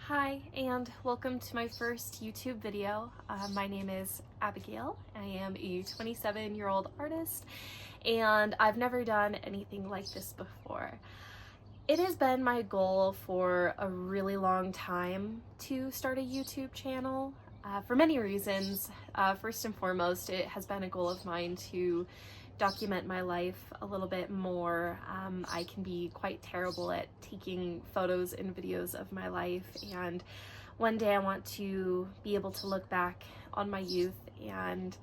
Hi, and welcome to my first YouTube video. My name is Abigail. I am a 27-year-old artist, and I've never done anything like this before. It has been my goal for a really long time to start a YouTube channel for many reasons. First and foremost, it has been a goal of mine to document my life a little bit more. I can be quite terrible at taking photos and videos of my life, and one day I want to be able to look back on my youth and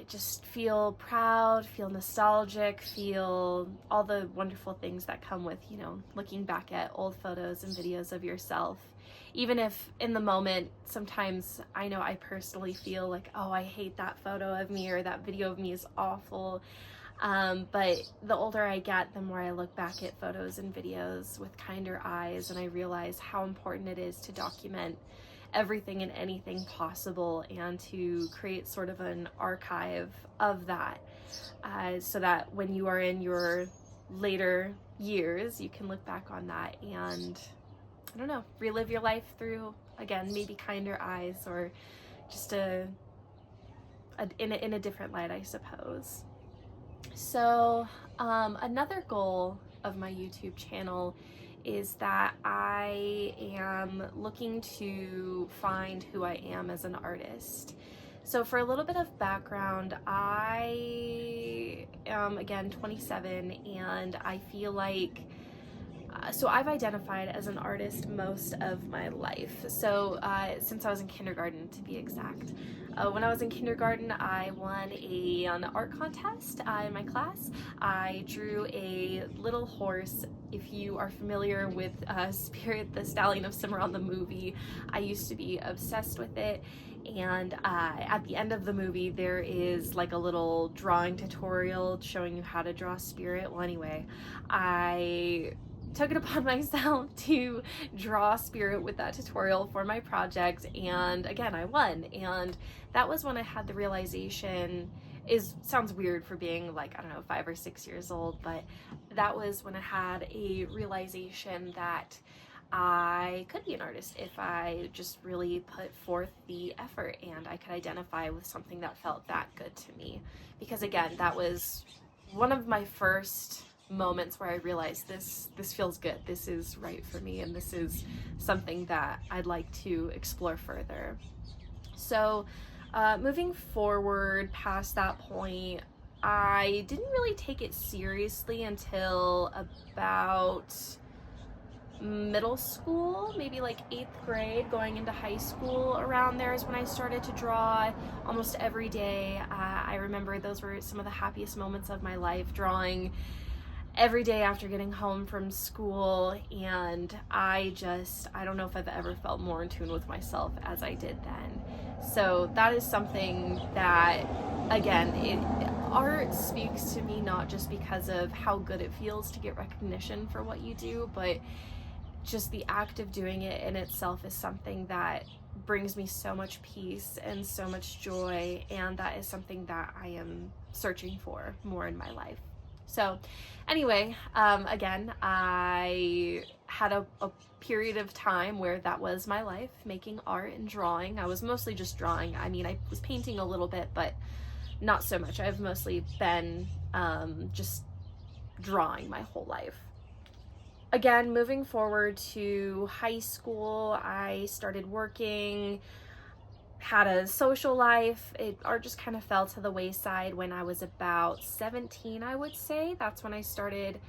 just feel proud, feel nostalgic, feel all the wonderful things that come with, looking back at old photos and videos of yourself. Even if in the moment, sometimes I know I personally feel like, oh, I hate that photo of me or that video of me is awful. But the older I get, the more I look back at photos and videos with kinder eyes, and I realize how important it is to document everything and anything possible and to create sort of an archive of that, so that when you are in your later years, you can look back on that and, I don't know, relive your life through, again, maybe kinder eyes, or just in a different light, I suppose. So another goal of my YouTube channel is that I am looking to find who I am as an artist. So for a little bit of background, I am, again, 27, and I feel like so I've identified as an artist most of my life. So since I was in kindergarten, to be exact. When I was in kindergarten, I won an art contest in my class. I drew a little horse. If you are familiar with Spirit the Stallion of Cimarron, the movie, I used to be obsessed with it. And at the end of the movie, there is like a little drawing tutorial showing you how to draw Spirit. Well, anyway, I took it upon myself to draw Spirit with that tutorial for my project, and again, I won. And that was when I had the realization, sounds weird for being like, I don't know, 5 or 6 years old, but that was when I had a realization that I could be an artist if I just really put forth the effort and I could identify with something that felt that good to me. Because again, that was one of my first moments where I realized this feels good, this is right for me, and this is something that I'd like to explore further. So moving forward past that point, I didn't really take it seriously until about middle school, maybe like 8th grade, going into high school. Around there is when I started to draw almost every day. I remember those were some of the happiest moments of my life, drawing every day after getting home from school, and I don't know if I've ever felt more in tune with myself as I did then. So that is something that, again, art speaks to me not just because of how good it feels to get recognition for what you do, but just the act of doing it in itself is something that brings me so much peace and so much joy, and that is something that I am searching for more in my life. So anyway, again, I had a period of time where that was my life, making art and drawing. I was mostly just drawing. I mean, I was painting a little bit, but not so much. I've mostly been just drawing my whole life. Again, moving forward to high school, I started working, had a social life. Art just kind of fell to the wayside when I was about 17, I would say. That's when I started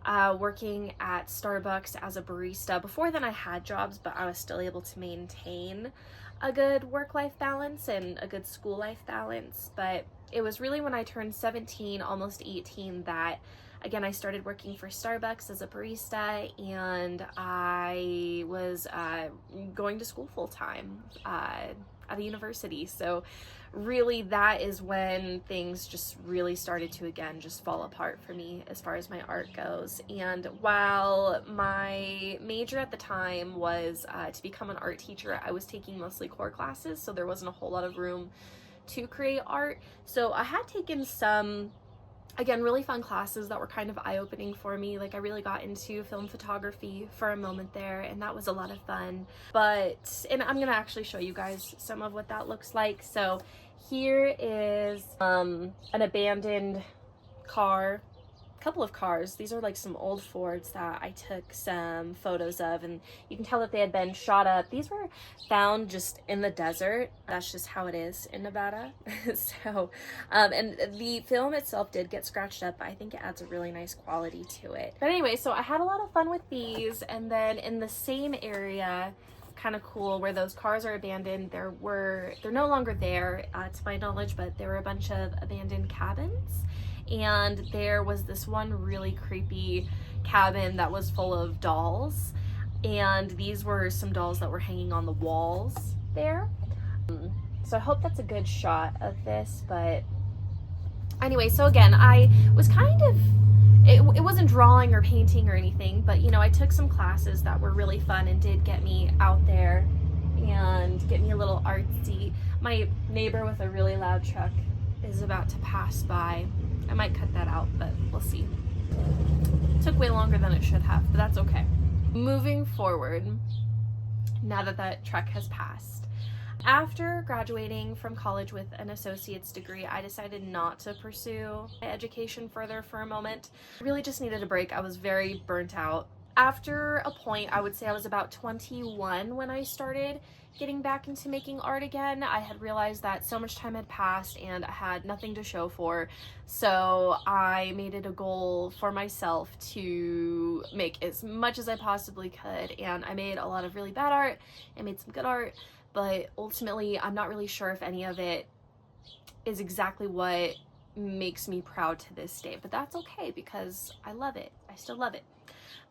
working at Starbucks as a barista. Before then I had jobs, but I was still able to maintain a good work-life balance and a good school-life balance. But it was really when I turned 17, almost 18, that again, I started working for Starbucks as a barista, and I was going to school full-time at a university. So really that is when things just really started to, again, just fall apart for me as far as my art goes. And while my major at the time was to become an art teacher, I was taking mostly core classes, so there wasn't a whole lot of room to create art. So I had taken some again, really fun classes that were kind of eye-opening for me. Like, I really got into film photography for a moment there, and that was a lot of fun. And I'm gonna actually show you guys some of what that looks like. So here is an abandoned car, couple of cars. These are like some old Fords that I took some photos of, and you can tell that they had been shot up. These were found just in the desert. That's just how it is in Nevada. So and the film itself did get scratched up, but I think it adds a really nice quality to it. But anyway, so I had a lot of fun with these. And then in the same area, kind of cool, where those cars are abandoned, they're no longer there, to my knowledge, but there were a bunch of abandoned cabins. And there was this one really creepy cabin that was full of dolls, and these were some dolls that were hanging on the walls there. So I hope that's a good shot of this. But anyway, so again, I was kind of, it wasn't drawing or painting or anything, but you know, I took some classes that were really fun and did get me out there and get me a little artsy. My neighbor with a really loud truck is about to pass by. I might cut that out, but we'll see. Took way longer than it should have, but that's okay. Moving forward, now that that truck has passed. After graduating from college with an associate's degree, I decided not to pursue my education further for a moment. I really just needed a break. I was very burnt out. After a point, I would say I was about 21 when I started getting back into making art again. I had realized that so much time had passed and I had nothing to show for, so I made it a goal for myself to make as much as I possibly could. And I made a lot of really bad art, I made some good art, but ultimately I'm not really sure if any of it is exactly what makes me proud to this day, but that's okay because I love it. I still love it.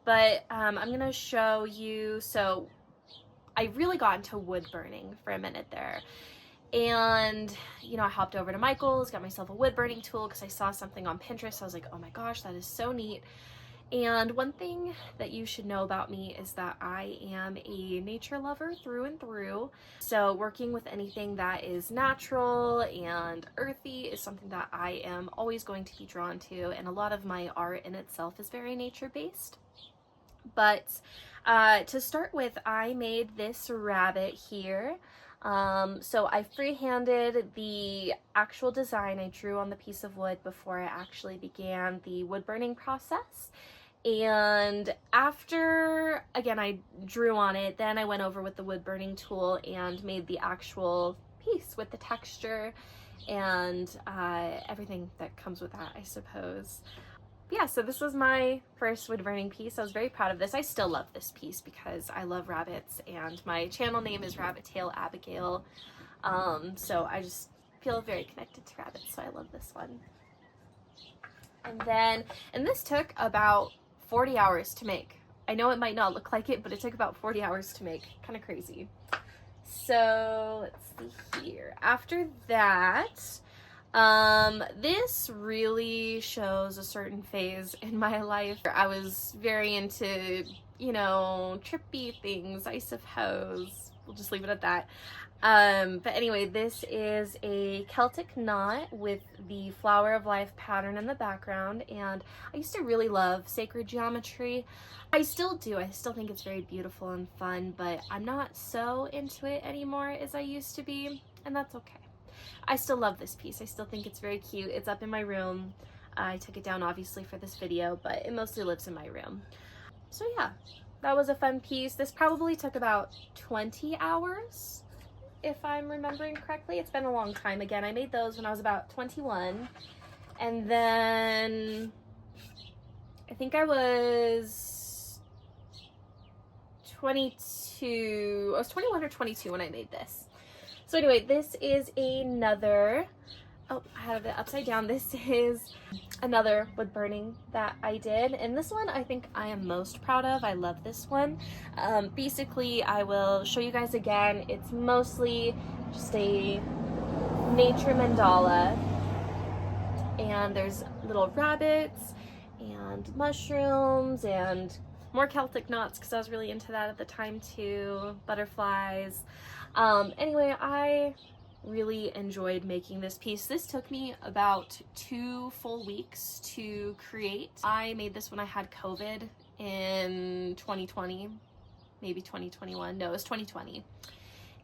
But I'm gonna show you, so I really got into wood burning for a minute there. And, you know, I hopped over to Michael's, got myself a wood burning tool because I saw something on Pinterest. I was like, oh my gosh, that is so neat. And one thing that you should know about me is that I am a nature lover through and through. So working with anything that is natural and earthy is something that I am always going to be drawn to. And a lot of my art in itself is very nature-based. But to start with, I made this rabbit here. So I freehanded the actual design I drew on the piece of wood before I actually began the wood burning process. And after, again, I drew on it, then I went over with the wood burning tool and made the actual piece with the texture and everything that comes with that, I suppose. Yeah, so this was my first wood burning piece. I was very proud of this. I still love this piece because I love rabbits and my channel name is Rabbit Tail Abigail. So I just feel very connected to rabbits, so I love this one. And this took about 40 hours to make. I know it might not look like it, but it took about 40 hours to make. Kind of crazy. So let's see here. After that, this really shows a certain phase in my life. I was very into, you know, trippy things, I suppose. We'll just leave it at that. But anyway, this is a Celtic knot with the flower of life pattern in the background, and I used to really love sacred geometry. I still do. I still think it's very beautiful and fun, but I'm not so into it anymore as I used to be, and that's okay. I still love this piece. I still think it's very cute. It's up in my room. I took it down obviously for this video, but it mostly lives in my room. So yeah, that was a fun piece. This probably took about 20 hours, if I'm remembering correctly. It's been a long time. Again, I made those when I was about 21. And then I think I was 22. I was 21 or 22 when I made this. So anyway, this is another, oh, I have it upside down. This is another wood burning that I did. And this one I think I am most proud of. I love this one. Basically, I will show you guys again. It's mostly just a nature mandala. And there's little rabbits and mushrooms and more Celtic knots because I was really into that at the time too. Butterflies. Anyway, I really enjoyed making this piece. This took me about 2 full weeks to create. I made this when I had COVID in 2020, maybe 2021. No, it was 2020.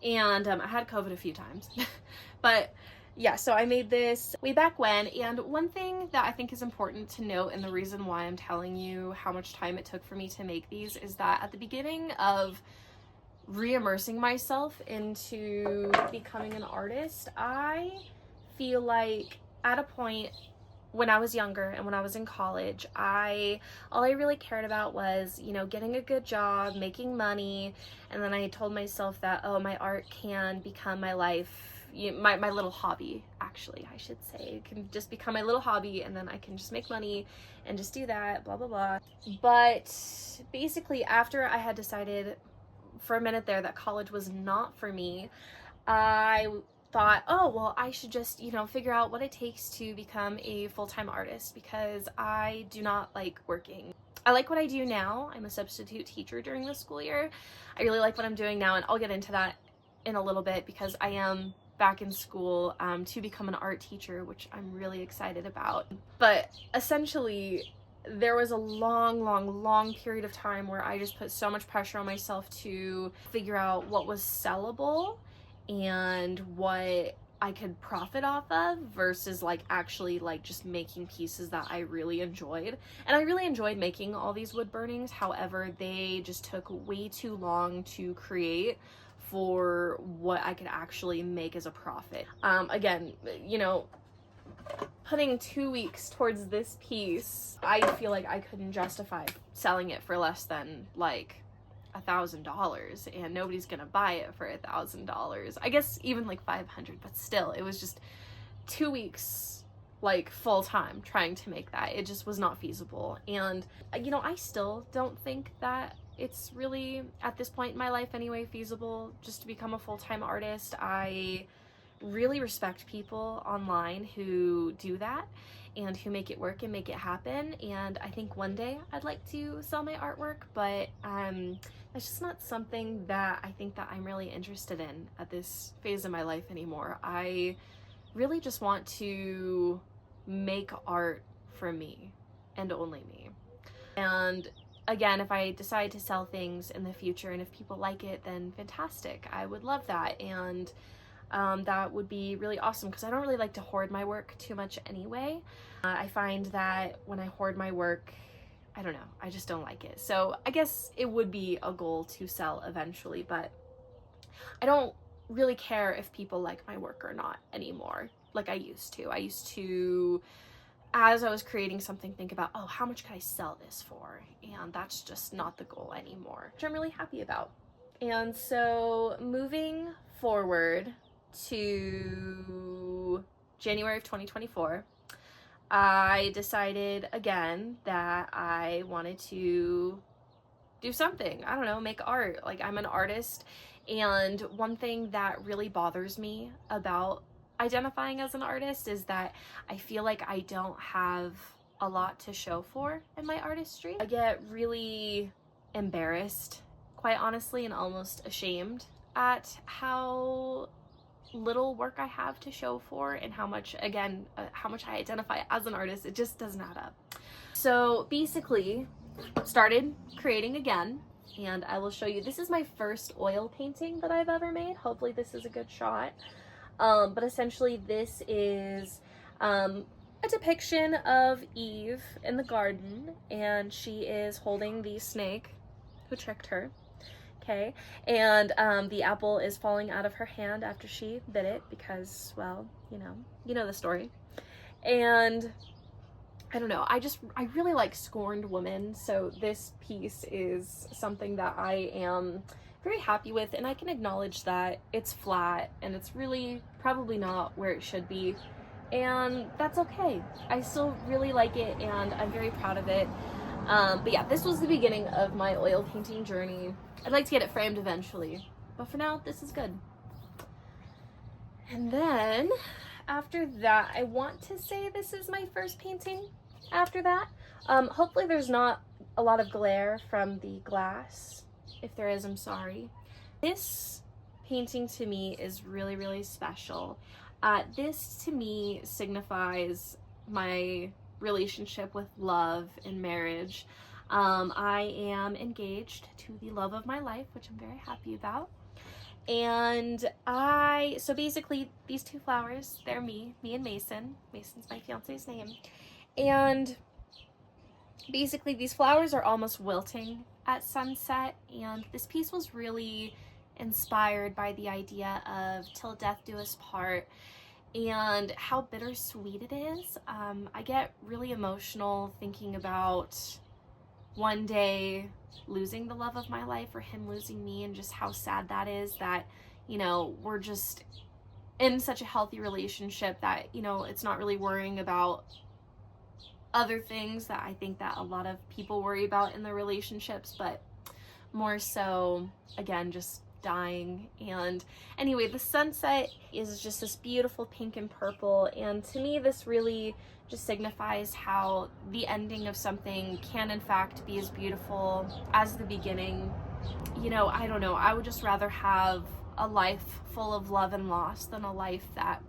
And I had COVID a few times. But yeah, so I made this way back when. And one thing that I think is important to note, and the reason why I'm telling you how much time it took for me to make these, is that at the beginning of re-immersing myself into becoming an artist, I feel like at a point when I was younger and when I was in college, all I really cared about was, you know, getting a good job, making money, and then I told myself that, oh, my art can become my life, my little hobby, actually, I should say. It can just become my little hobby, and then I can just make money and just do that, blah, blah, blah. But basically, after I had decided for a minute there that college was not for me, I thought, oh, well, I should just, you know, figure out what it takes to become a full-time artist, because I do not like working. I like what I do now. I'm a substitute teacher during the school year. I really like what I'm doing now, and I'll get into that in a little bit, because I am back in school to become an art teacher, which I'm really excited about. But essentially, there was a long period of time where I just put so much pressure on myself to figure out what was sellable and what I could profit off of, versus like actually like just making pieces that I really enjoyed. And I really enjoyed making all these wood burnings. However, they just took way too long to create for what I could actually make as a profit. Again, you know, putting 2 weeks towards this piece, I feel like I couldn't justify selling it for less than like $1,000, and nobody's gonna buy it for $1,000. I guess even like 500, but still, it was just 2 weeks like full time trying to make that. It just was not feasible. And you know, I still don't think that it's really, at this point in my life anyway, feasible just to become a full-time artist. I really respect people online who do that and who make it work and make it happen, and I think one day I'd like to sell my artwork, but that's just not something that I think that I'm really interested in at this phase of my life anymore. I really just want to make art for me and only me. And again, if I decide to sell things in the future and if people like it, then fantastic, I would love that. And that would be really awesome, because I don't really like to hoard my work too much anyway. I find that when I hoard my work, I don't know, I just don't like it. So I guess it would be a goal to sell eventually, but I don't really care if people like my work or not anymore like I used to. I used to, as I was creating something, think about, oh, how much could I sell this for? And that's just not the goal anymore, which I'm really happy about. And so moving forward to January of 2024, I decided again that I wanted to do something. I don't know, make art. Like, I'm an artist, and one thing that really bothers me about identifying as an artist is that I feel like I don't have a lot to show for in my artistry. I get really embarrassed, quite honestly, and almost ashamed at how little work I have to show for, and how much, again, how much I identify as an artist. It just doesn't add up. So basically, started creating again, and I will show you. This is my first oil painting that I've ever made. Hopefully this is a good shot. But essentially this is a depiction of Eve in the garden, and she is holding the snake who tricked her. Okay, and the apple is falling out of her hand after she bit it because, well, you know the story. And I don't know, I really like scorned women, so this piece is something that I am very happy with, and I can acknowledge that it's flat and it's really probably not where it should be, and that's okay. I still really like it, and I'm very proud of it. But yeah, this was the beginning of my oil painting journey. I'd like to get it framed eventually, but for now, this is good. And then, after that, I want to say this is my first painting after that. Hopefully there's not a lot of glare from the glass. If there is, I'm sorry. This painting to me is really, really special. This to me signifies my relationship with love and marriage. I am engaged to the love of my life, which I'm very happy about. And so basically these two flowers, they're me and Mason. Mason's my fiance's name. And basically these flowers are almost wilting at sunset, and this piece was really inspired by the idea of till death do us part and how bittersweet it is. I get really emotional thinking about one day losing the love of my life or him losing me, and just how sad that is, that, you know, we're just in such a healthy relationship that, you know, it's not really worrying about other things that I think that a lot of people worry about in their relationships, but more so, again, just dying. And anyway, the sunset is just this beautiful pink and purple, and to me this really just signifies how the ending of something can in fact be as beautiful as the beginning. You know, I don't know, I would just rather have a life full of love and loss than a life that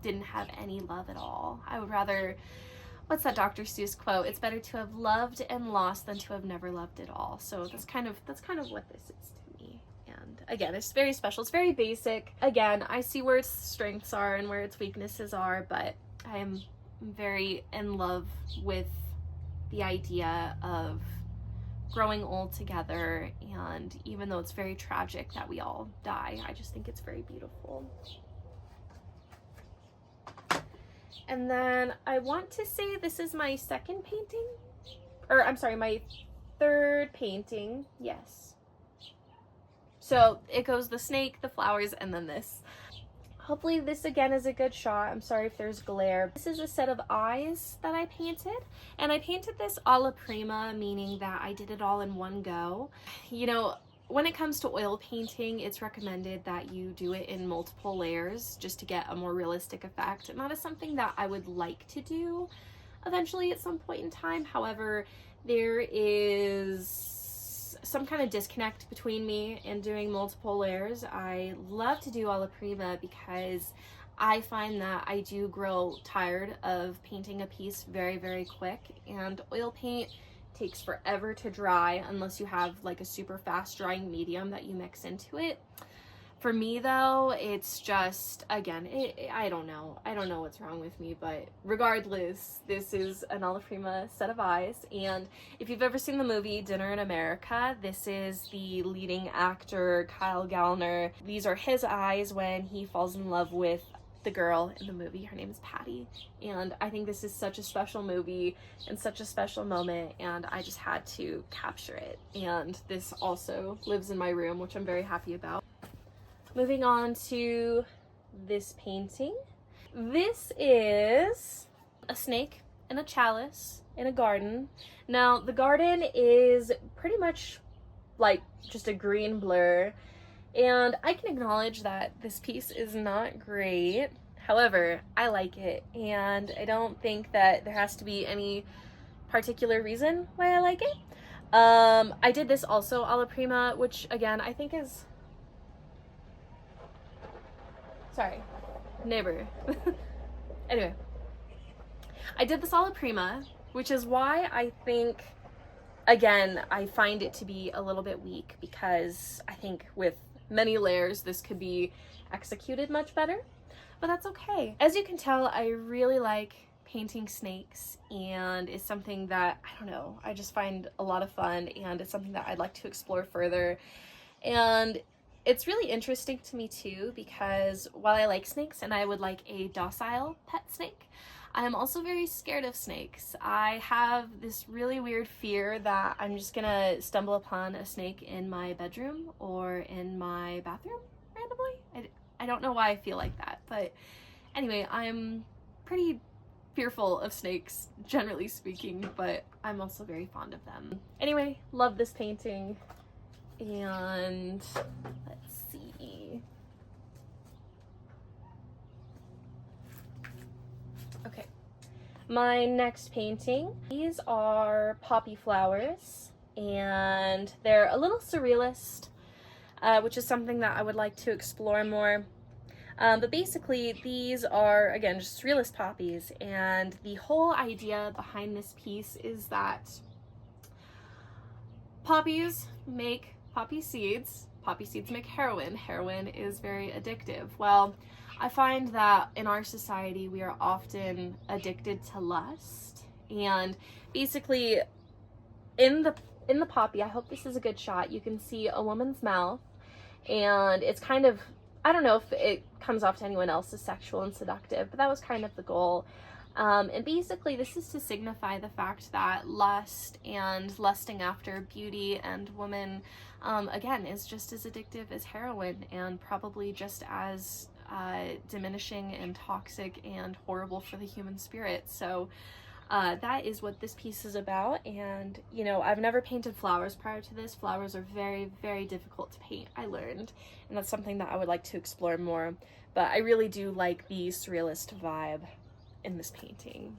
didn't have any love at all. I would rather, what's that Dr. Seuss quote? It's better to have loved and lost than to have never loved at all. So that's kind of what this is to me. And again, it's very special. It's very basic. Again, I see where its strengths are and where its weaknesses are, but I am very in love with the idea of growing old together, and even though it's very tragic that we all die, I just think it's very beautiful. And then I want to say this is my second painting, or I'm sorry, my third painting, yes. So it goes the snake, the flowers, and then this. Hopefully this again is a good shot. I'm sorry if there's glare. This is a set of eyes that I painted, and I painted this alla prima, meaning that I did it all in one go. You know, when it comes to oil painting, it's recommended that you do it in multiple layers just to get a more realistic effect, and that is something that I would like to do eventually at some point in time. However, there is some kind of disconnect between me and doing multiple layers. I love to do alla prima because I find that I do grow tired of painting a piece very, very quick, and oil paint takes forever to dry unless you have like a super fast drying medium that you mix into it. For me though, it's just, again, I don't know what's wrong with me, but regardless, this is an alla prima set of eyes. And if you've ever seen the movie Dinner in America, this is the leading actor, Kyle Gallner. These are his eyes when he falls in love with the girl in the movie. Her name is Patty, and I think this is such a special movie and such a special moment, and I just had to capture it. And this also lives in my room, which I'm very happy about. Moving on to this painting. This is a snake in a chalice in a garden. Now the garden is pretty much like just a green blur, and I can acknowledge that this piece is not great. However, I like it, and I don't think that there has to be any particular reason why I like it. I did this also alla prima, which again I think is, sorry, neighbor. Anyway, I did this alla prima, which is why I think, again, I find it to be a little bit weak, because I think with many layers this could be executed much better, but that's okay. As you can tell, I really like painting snakes, and it's something that, I don't know, I just find a lot of fun, and it's something that I'd like to explore further. And it's really interesting to me too, because while I like snakes and I would like a docile pet snake, I am also very scared of snakes. I have this really weird fear that I'm just gonna stumble upon a snake in my bedroom or in my bathroom randomly. I don't know why I feel like that, but anyway, I'm pretty fearful of snakes, generally speaking, but I'm also very fond of them. Anyway, love this painting. And let's see. Okay, my next painting. These are poppy flowers, and they're a little surrealist. which is something that I would like to explore more. But basically, these are, again, just realist poppies, and the whole idea behind this piece is that poppies make poppy seeds make heroin. Heroin is very addictive. Well, I find that in our society, we are often addicted to lust, and basically, in the poppy, I hope this is a good shot, you can see a woman's mouth, and it's kind of, I don't know if it comes off to anyone else as sexual and seductive, but that was kind of the goal. And basically this is to signify the fact that lust and lusting after beauty and woman, again, is just as addictive as heroin, and probably just as diminishing and toxic and horrible for the human spirit. So that is what this piece is about. And you know, I've never painted flowers prior to this. Flowers are very, very difficult to paint, I learned, and that's something that I would like to explore more. But I really do like the surrealist vibe in this painting.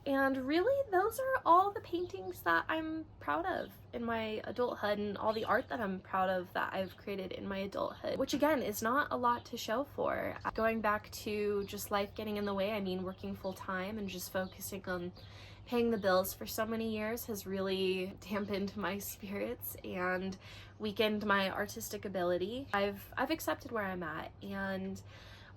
And really, those are all the paintings that I'm proud of in my adulthood, and all the art that I'm proud of that I've created in my adulthood, which again is not a lot to show for. Going back to just life getting in the way, I mean, working full time and just focusing on paying the bills for so many years has really dampened my spirits and weakened my artistic ability. I've accepted where I'm at, and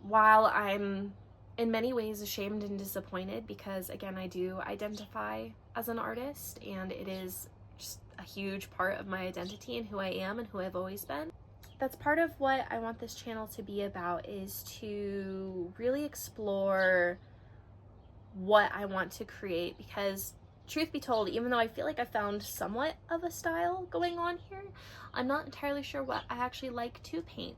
while I'm in many ways ashamed and disappointed, because again, I do identify as an artist and it is just a huge part of my identity and who I am and who I've always been. That's part of what I want this channel to be about, is to really explore what I want to create, because truth be told, even though I feel like I found somewhat of a style going on here, I'm not entirely sure what I actually like to paint.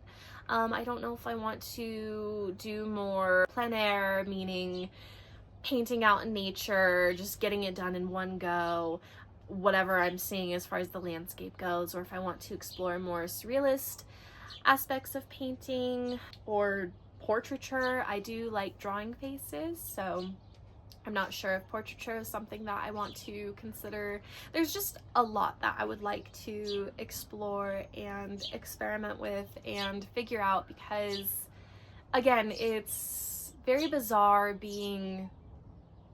I don't know if I want to do more plein air, meaning painting out in nature, just getting it done in one go, whatever I'm seeing as far as the landscape goes, or if I want to explore more surrealist aspects of painting or portraiture. I do like drawing faces, so I'm not sure if portraiture is something that I want to consider. There's just a lot that I would like to explore and experiment with and figure out, because again, it's very bizarre being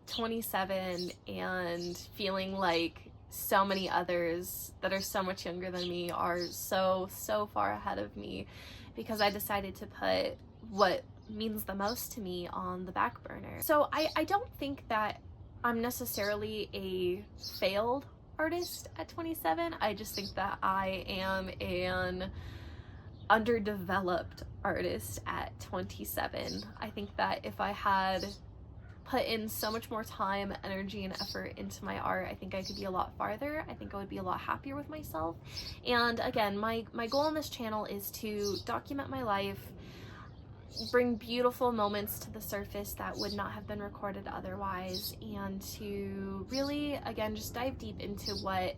27 and feeling like so many others that are so much younger than me are so far ahead of me, because I decided to put what means the most to me on the back burner. So I don't think that I'm necessarily a failed artist at 27. I just think that I am an underdeveloped artist at 27. I think that if I had put in so much more time, energy, and effort into my art, I think I could be a lot farther. I think I would be a lot happier with myself. And again, my goal on this channel is to document my life, bring beautiful moments to the surface that would not have been recorded otherwise, and to really, again, just dive deep into what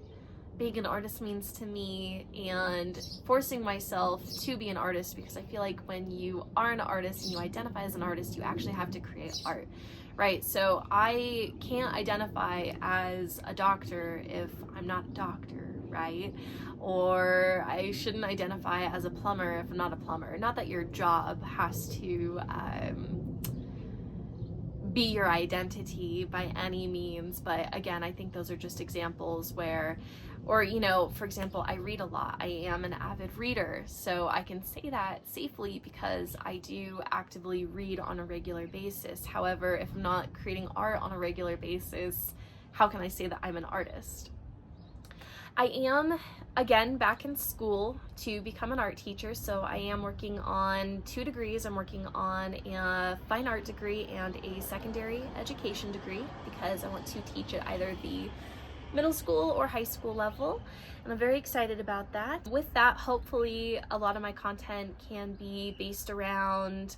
being an artist means to me and forcing myself to be an artist, because I feel like when you are an artist and you identify as an artist, you actually have to create art, right? So I can't identify as a doctor if I'm not a doctor, right? Or I shouldn't identify as a plumber if I'm not a plumber. Not that your job has to be your identity by any means, but again, I think those are just examples where, or you know, for example, I read a lot. I am an avid reader, so I can say that safely because I do actively read on a regular basis. However, if I'm not creating art on a regular basis, how can I say that I'm an artist? I am, again, back in school to become an art teacher, so I am working on 2 degrees. I'm working on a fine art degree and a secondary education degree, because I want to teach at either the middle school or high school level, and I'm very excited about that. With that, hopefully a lot of my content can be based around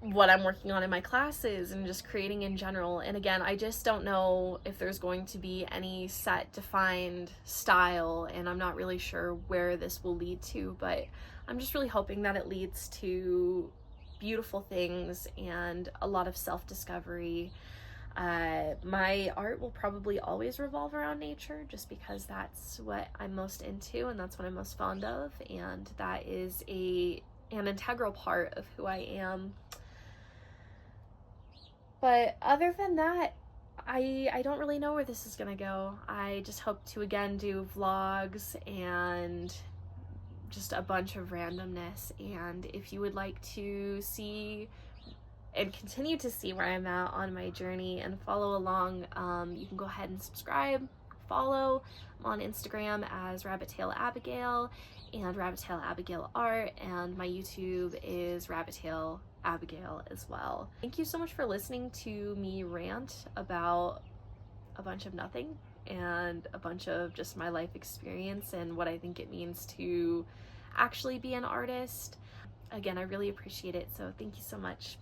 what I'm working on in my classes and just creating in general. And again, I just don't know if there's going to be any set defined style, and I'm not really sure where this will lead to, but I'm just really hoping that it leads to beautiful things and a lot of self-discovery. My art will probably always revolve around nature just because that's what I'm most into and that's what I'm most fond of, and that is an integral part of who I am. But other than that, I don't really know where this is gonna go. I just hope to again do vlogs and just a bunch of randomness, and if you would like to see and continue to see where I'm at on my journey and follow along, you can go ahead and subscribe, follow. I'm on Instagram as Rabbit Tail Abigail and Rabbit Tail Abigail Art, and my YouTube is Rabbit Tail Abigail as well. Thank you so much for listening to me rant about a bunch of nothing and a bunch of just my life experience and what I think it means to actually be an artist. Again, I really appreciate it, so thank you so much.